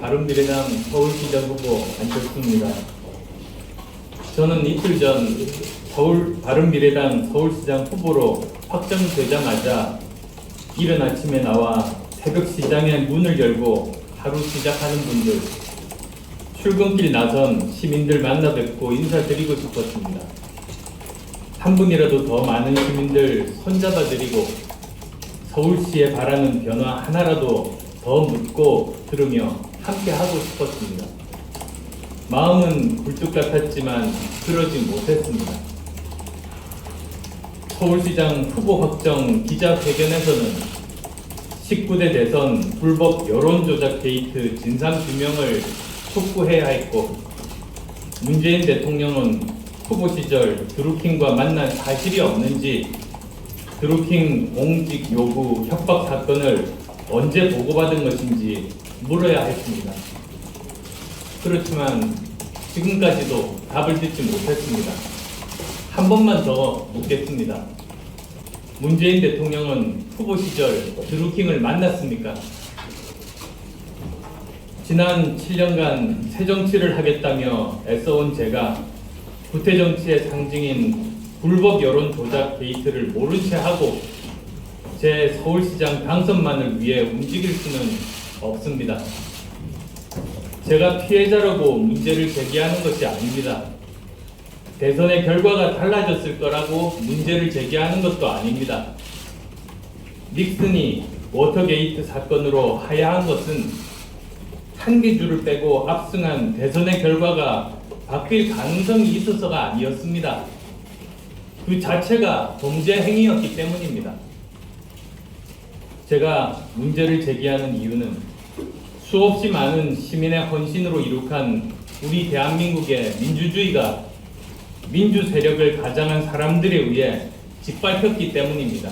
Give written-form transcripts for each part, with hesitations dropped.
바른미래당 서울시장 후보 안철수입니다. 저는 이틀 전 바른미래당 서울시장 후보로 확정되자마자 이른 아침에 나와 새벽 시장의 문을 열고 하루 시작하는 분들, 출근길 나선 시민들 만나 뵙고 인사드리고 싶었습니다. 한 분이라도 더 많은 시민들 손잡아 드리고 서울시에 바라는 변화 하나라도 더 묻고 들으며 함께 하고 싶었습니다. 마음은 굴뚝 같았지만 그러지 못했습니다. 서울시장 후보 확정 기자회견에서는 19대 대선 불법 여론조작 게이트 진상규명을 촉구해야 했고, 문재인 대통령은 후보 시절 드루킹과 만난 사실이 없는지, 드루킹 공직 요구 협박 사건을 언제 보고받은 것인지 물어야 했습니다. 그렇지만 지금까지도 답을 듣지 못했습니다. 한 번만 더 묻겠습니다. 문재인 대통령은 후보 시절 드루킹을 만났습니까? 지난 7년간 새정치를 하겠다며 애써온 제가 구태정치의 상징인 불법 여론 조작 게이트를 모른 채 하고 제 서울시장 당선만을 위해 움직일 수는 없습니다. 제가 피해자라고 문제를 제기하는 것이 아닙니다. 대선의 결과가 달라졌을 거라고 문제를 제기하는 것도 아닙니다. 닉슨이 워터게이트 사건으로 하야한 것은 한 개 줄을 빼고 압승한 대선의 결과가 바뀔 가능성이 있어서가 아니었습니다. 그 자체가 범죄 행위였기 때문입니다. 제가 문제를 제기하는 이유는 수없이 많은 시민의 헌신으로 이룩한 우리 대한민국의 민주주의가 민주 세력을 가장한 사람들에 의해 짓밟혔기 때문입니다.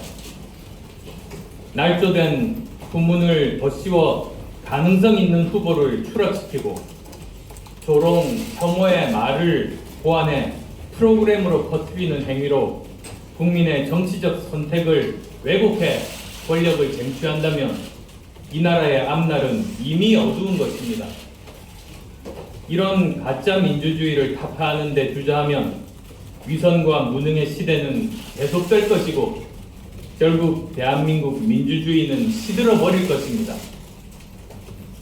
날조된 후문을 덧씌워 가능성 있는 후보를 추락시키고 조롱, 혐오의 말을 보완해 프로그램으로 퍼뜨리는 행위로 국민의 정치적 선택을 왜곡해 권력을 쟁취한다면 이 나라의 앞날은 이미 어두운 것입니다. 이런 가짜 민주주의를 타파하는 데 주저하면 위선과 무능의 시대는 계속될 것이고 결국 대한민국 민주주의는 시들어 버릴 것입니다.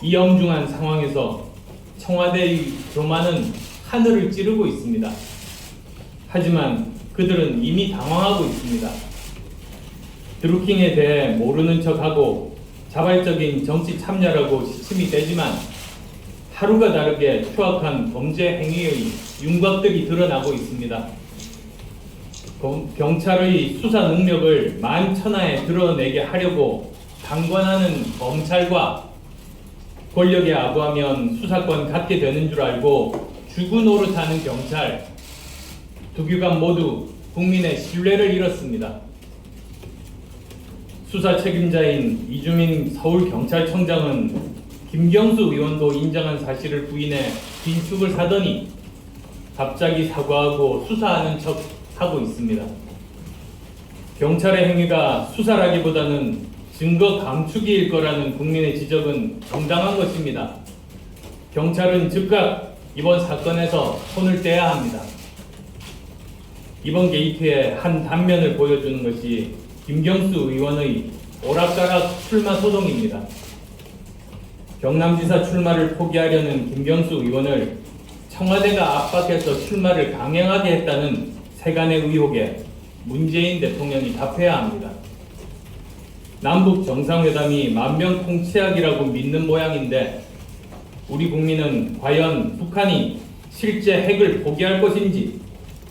이 엄중한 상황에서 청와대의 교만은 하늘을 찌르고 있습니다. 하지만 그들은 이미 당황하고 있습니다. 드루킹에 대해 모르는 척하고 자발적인 정치 참여라고 시침이 되지만 하루가 다르게 추악한 범죄 행위의 윤곽들이 드러나고 있습니다. 경찰의 수사 능력을 만천하에 드러내게 하려고 방관하는 검찰과 권력에 아부하면 수사권 갖게 되는 줄 알고 주구 노릇하는 경찰, 두 기관 모두 국민의 신뢰를 잃었습니다. 수사 책임자인 이주민 서울경찰청장은 김경수 의원도 인정한 사실을 부인해 빈축을 사더니 갑자기 사과하고 수사하는 척 하고 있습니다. 경찰의 행위가 수사라기보다는 증거 감추기일 거라는 국민의 지적은 정당한 것입니다. 경찰은 즉각 이번 사건에서 손을 떼야 합니다. 이번 게이트의 한 단면을 보여주는 것이 김경수 의원의 오락가락 출마 소동입니다. 경남지사 출마를 포기하려는 김경수 의원을 청와대가 압박해서 출마를 강행하게 했다는 세간의 의혹에 문재인 대통령이 답해야 합니다. 남북 정상회담이 만병통치약이라고 믿는 모양인데 우리 국민은 과연 북한이 실제 핵을 포기할 것인지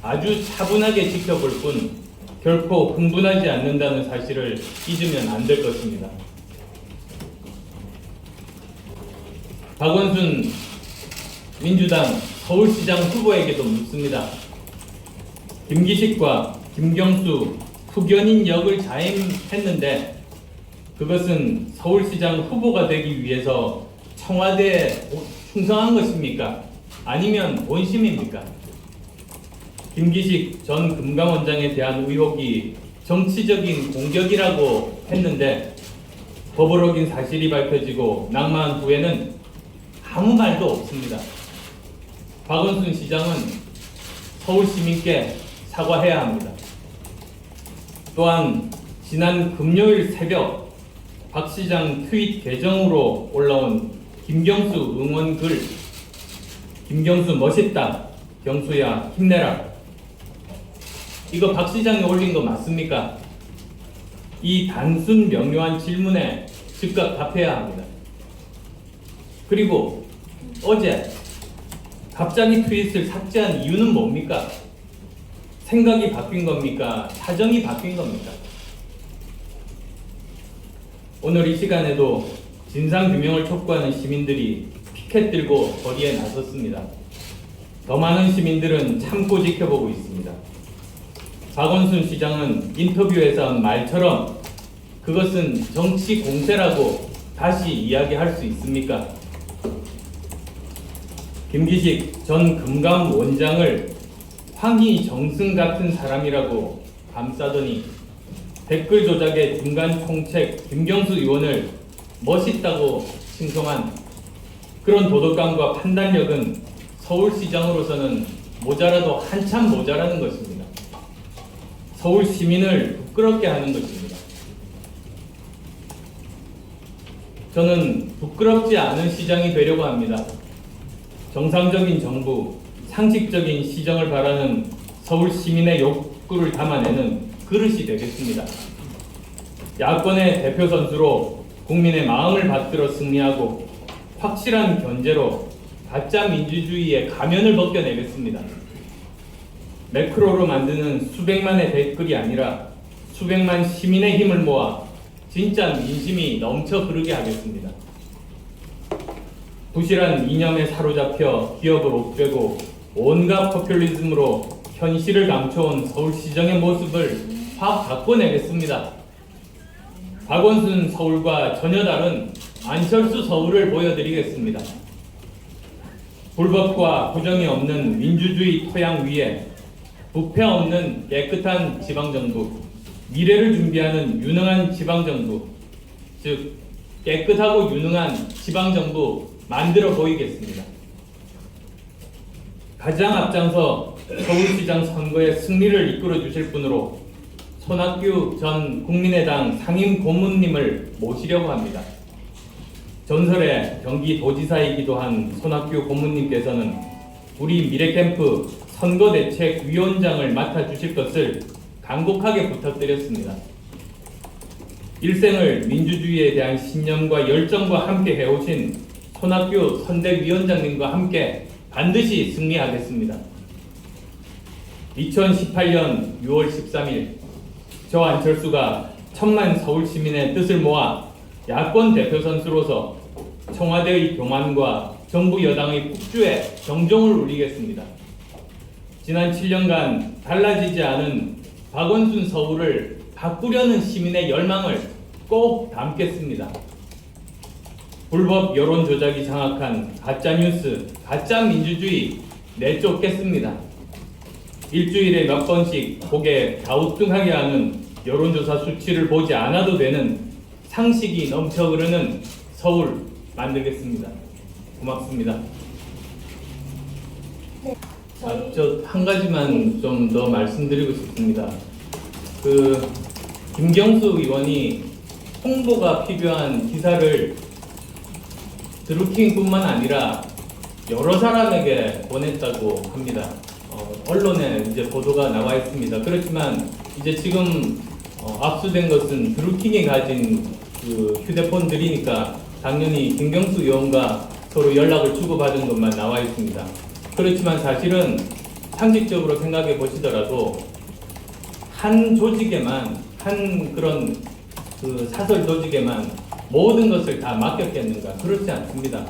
아주 차분하게 지켜볼 뿐 결코 흥분하지 않는다는 사실을 잊으면 안 될 것입니다. 박원순 민주당 서울시장 후보에게도 묻습니다. 김기식과 김경수 후견인 역을 자임했는데 그것은 서울시장 후보가 되기 위해서 청와대에 충성한 것입니까? 아니면 본심입니까? 김기식 전 금감원장에 대한 의혹이 정치적인 공격이라고 했는데 법을 어긴 사실이 밝혀지고 낙마한 후에는 아무 말도 없습니다. 박원순 시장은 서울 시민께 사과해야 합니다. 또한 지난 금요일 새벽 박 시장 트윗 계정으로 올라온 김경수 응원 글, 김경수 멋있다, 경수야 힘내라. 이거 박 시장이 올린 거 맞습니까? 이 단순 명료한 질문에 즉각 답해야 합니다. 그리고 어제 갑자기 트윗을 삭제한 이유는 뭡니까? 생각이 바뀐 겁니까? 사정이 바뀐 겁니까? 오늘 이 시간에도 진상규명을 촉구하는 시민들이 피켓 들고 거리에 나섰습니다. 더 많은 시민들은 참고 지켜보고 있습니다. 박원순 시장은 인터뷰에서 한 말처럼 그것은 정치 공세라고 다시 이야기할 수 있습니까? 김기식 전 금감 원장을 황희 정승 같은 사람이라고 감싸더니 댓글 조작의 중간 총책 김경수 의원을 멋있다고 칭송한 그런 도덕감과 판단력은 서울시장으로서는 모자라도 한참 모자라는 것입니다. 서울 시민을 부끄럽게 하는 것입니다. 저는 부끄럽지 않은 시장이 되려고 합니다. 정상적인 정부, 상식적인 시정을 바라는 서울 시민의 욕구를 담아내는 그릇이 되겠습니다. 야권의 대표 선수로 국민의 마음을 받들어 승리하고 확실한 견제로 가짜 민주주의의 가면을 벗겨내겠습니다. 매크로로 만드는 수백만의 댓글이 아니라 수백만 시민의 힘을 모아 진짜 민심이 넘쳐 흐르게 하겠습니다. 부실한 이념에 사로잡혀 기업을 옥죄고 온갖 포퓰리즘으로 현실을 감춰온 서울시정의 모습을 확 바꿔내겠습니다. 박원순 서울과 전혀 다른 안철수 서울을 보여드리겠습니다. 불법과 부정이 없는 민주주의 토양 위에 부패 없는 깨끗한 지방정부, 미래를 준비하는 유능한 지방정부, 즉 깨끗하고 유능한 지방정부 만들어 보이겠습니다. 가장 앞장서 서울시장 선거의 승리를 이끌어 주실 분으로 손학규 전 국민의당 상임 고문님을 모시려고 합니다. 전설의 경기도지사이기도 한 손학규 고문님께서는 우리 미래캠프 선거대책위원장을 맡아주실 것을 간곡하게 부탁드렸습니다. 일생을 민주주의에 대한 신념과 열정과 함께 해오신 손학규 선대위원장님과 함께 반드시 승리하겠습니다. 2018년 6월 13일 저 안철수가 천만 서울 시민의 뜻을 모아 야권 대표 선수로서 청와대의 교만과 정부 여당의 폭주에 정종을 울리겠습니다. 지난 7년간 달라지지 않은 박원순 서울을 바꾸려는 시민의 열망을 꼭 담겠습니다. 불법 여론 조작이 장악한 가짜뉴스, 가짜 민주주의 내쫓겠습니다. 일주일에 몇 번씩 고개 갸우뚱하게 하는 여론조사 수치를 보지 않아도 되는 상식이 넘쳐 흐르는 서울 만들겠습니다. 고맙습니다. 네, 저 한 가지만 좀 더 말씀드리고 싶습니다. 김경수 의원이 홍보가 필요한 기사를 드루킹뿐만 아니라 여러 사람에게 보냈다고 합니다. 언론에 이제 보도가 나와 있습니다. 그렇지만 이제 지금 압수된 것은 드루킹이 가진 그 휴대폰들이니까 당연히 김경수 의원과 서로 연락을 주고받은 것만 나와 있습니다. 그렇지만 사실은 상식적으로 생각해 보시더라도 한 조직에만, 한 그런 그 사설 조직에만 모든 것을 다 맡겼겠는가? 그렇지 않습니다.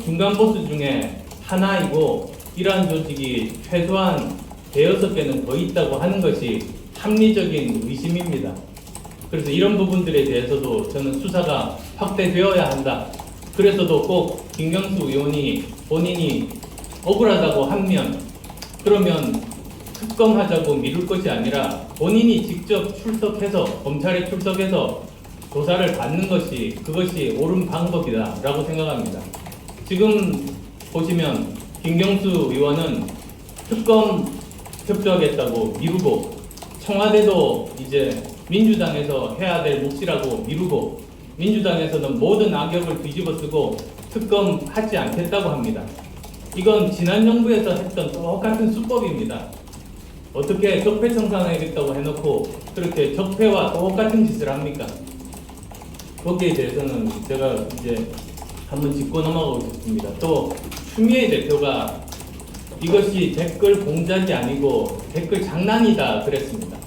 중간 보스 중에 하나이고 이러한 조직이 최소한 대여섯 개는 더 있다고 하는 것이 합리적인 의심입니다. 그래서 이런 부분들에 대해서도 저는 수사가 확대되어야 한다. 그래서도 꼭 김경수 의원이 본인이 억울하다고 하면 그러면 특검하자고 미룰 것이 아니라 본인이 직접 출석해서 검찰에 출석해서 조사를 받는 것이 그것이 옳은 방법이다라고 생각합니다. 지금 보시면 김경수 의원은 특검 협조하겠다고 미루고, 청와대도 이제 민주당에서 해야 될 몫이라고 미루고, 민주당에서는 모든 악역을 뒤집어쓰고 특검 하지 않겠다고 합니다. 이건 지난 정부에서 했던 똑같은 수법입니다. 어떻게 적폐청산하겠다고 해놓고 그렇게 적폐와 똑같은 짓을 합니까? 거기에 대해서는 제가 이제 한번 짚고 넘어가고 싶습니다. 또 추미애 대표가 이것이 댓글 공작이 아니고 댓글 장난이다 그랬습니다.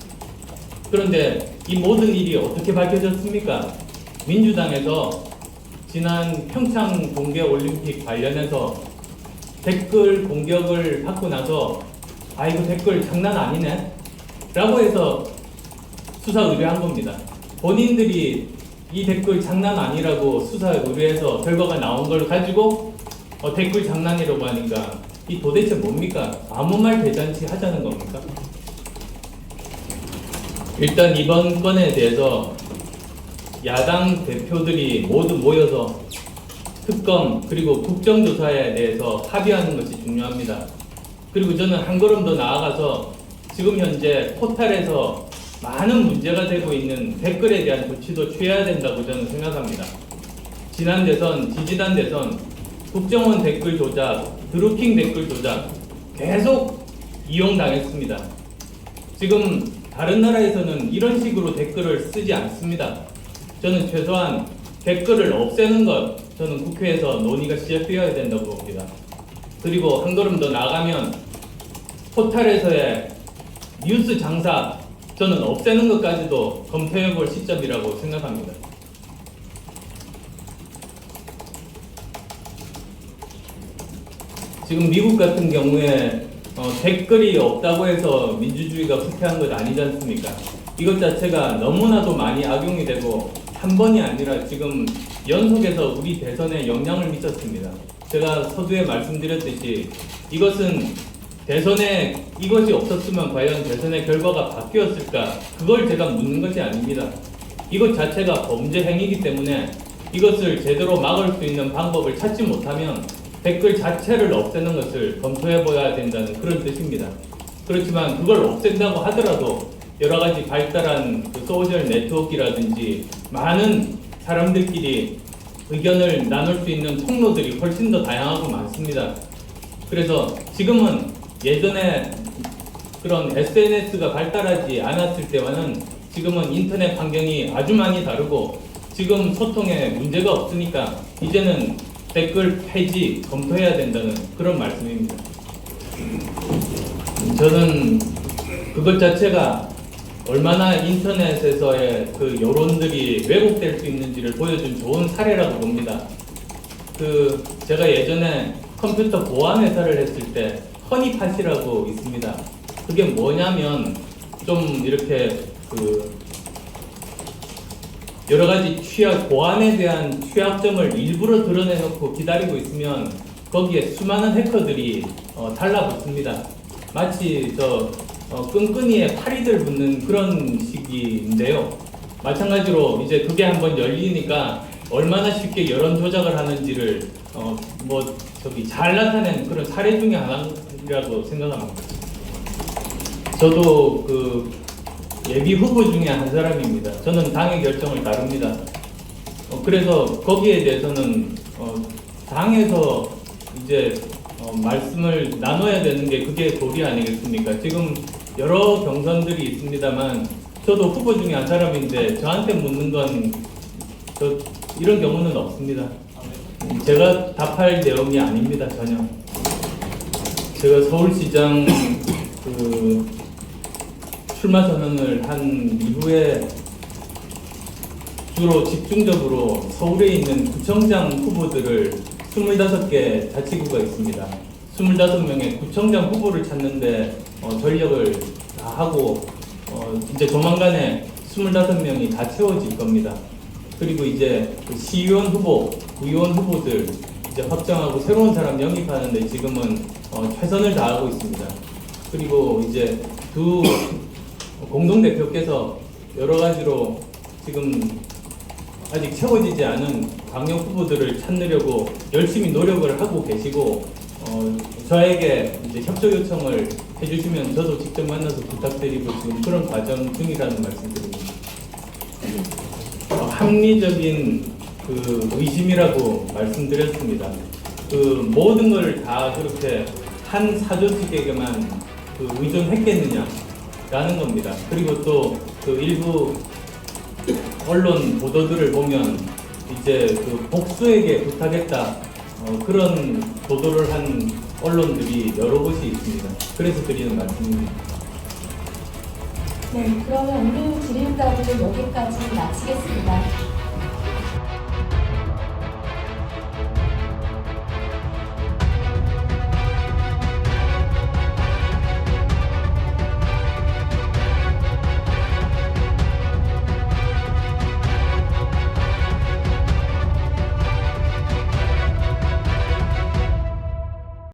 그런데 이 모든 일이 어떻게 밝혀졌습니까? 민주당에서 지난 평창 동계올림픽 관련해서 댓글 공격을 받고 나서 이거 댓글 장난 아니네 라고 해서 수사 의뢰한 겁니다. 본인들이 이 댓글 장난 아니라고 수사 의뢰해서 결과가 나온 걸 가지고 댓글 장난이라고 하니까 이 도대체 뭡니까? 아무 말 대잔치 하자는 겁니까? 일단 이번 건에 대해서 야당 대표들이 모두 모여서 특검 그리고 국정조사에 대해서 합의하는 것이 중요합니다. 그리고 저는 한 걸음 더 나아가서 지금 현재 포탈에서 많은 문제가 되고 있는 댓글에 대한 조치도 취해야 된다고 저는 생각합니다. 지난 대선, 지지난 대선 국정원 댓글 조작, 드루킹 댓글 조작 계속 이용당했습니다. 지금 다른 나라에서는 이런 식으로 댓글을 쓰지 않습니다. 저는 최소한 댓글을 없애는 것, 저는 국회에서 논의가 시작되어야 된다고 봅니다. 그리고 한 걸음 더 나가면 포탈에서의 뉴스 장사, 저는 없애는 것까지도 검토해볼 시점이라고 생각합니다. 지금 미국 같은 경우에 댓글이 없다고 해서 민주주의가 후퇴한 것 아니지 않습니까? 이것 자체가 너무나도 많이 악용이 되고 한 번이 아니라 지금 연속해서 우리 대선에 영향을 미쳤습니다. 제가 서두에 말씀드렸듯이 이것은 대선에 이것이 없었으면 과연 대선의 결과가 바뀌었을까? 그걸 제가 묻는 것이 아닙니다. 이것 자체가 범죄 행위이기 때문에 이것을 제대로 막을 수 있는 방법을 찾지 못하면 댓글 자체를 없애는 것을 검토해 보아야 된다는 그런 뜻입니다. 그렇지만 그걸 없앤다고 하더라도 여러 가지 발달한 그 소셜 네트워크라든지 많은 사람들끼리 의견을 나눌 수 있는 통로들이 훨씬 더 다양하고 많습니다. 그래서 지금은 예전에 그런 SNS가 발달하지 않았을 때와는 지금은 인터넷 환경이 아주 많이 다르고 지금 소통에 문제가 없으니까 이제는 댓글 폐지 검토해야 된다는 그런 말씀입니다. 저는 그것 자체가 얼마나 인터넷에서의 그 여론들이 왜곡될 수 있는지를 보여준 좋은 사례라고 봅니다. 제가 예전에 컴퓨터 보안 회사를 했을 때 허니팟이라고 있습니다. 그게 뭐냐면 좀 이렇게 여러 가지 보안에 대한 취약점을 일부러 드러내놓고 기다리고 있으면 거기에 수많은 해커들이 달라붙습니다. 마치 끈끈이에 파리들 붙는 그런 시기인데요. 마찬가지로 이제 그게 한번 열리니까 얼마나 쉽게 여론 조작을 하는지를 잘 나타낸 그런 사례 중에 하나라고 생각합니다. 저도 예비 후보 중에 한 사람입니다. 저는 당의 결정을 다룹니다. 그래서 거기에 대해서는 당에서 이제 말씀을 나눠야 되는 게 그게 도리 아니겠습니까? 지금 여러 경선들이 있습니다만 저도 후보 중에 한 사람인데 저한테 묻는 건 이런 경우는 없습니다. 제가 답할 내용이 아닙니다. 전혀. 제가 서울시장 출마 선언을 한 이후에 주로 집중적으로 서울에 있는 구청장 후보들을 25개 자치구가 있습니다. 25명의 구청장 후보를 찾는데 전력을 다 하고 이제 조만간에 25명이 다 채워질 겁니다. 그리고 이제 시의원 후보, 구의원 후보들 이제 확정하고 새로운 사람 영입하는데 지금은 최선을 다하고 있습니다. 그리고 이제 두 공동대표께서 여러 가지로 지금 아직 채워지지 않은 광역 후보들을 찾으려고 열심히 노력을 하고 계시고, 저에게 이제 협조 요청을 해주시면 저도 직접 만나서 부탁드리고 지금 그런 과정 중이라는 말씀드립니다. 합리적인 그 의심이라고 말씀드렸습니다. 그 모든 걸 다 그렇게 한 사조직에게만 그 의존했겠느냐라는 겁니다. 그리고 또 그 일부 언론 보도들을 보면 이제 그 복수에게 부탁했다, 그런 보도를 한 언론들이 여러 곳이 있습니다. 그래서 드리는 말씀입니다. 네, 그러면 오늘 질의응답은 여기까지 마치겠습니다.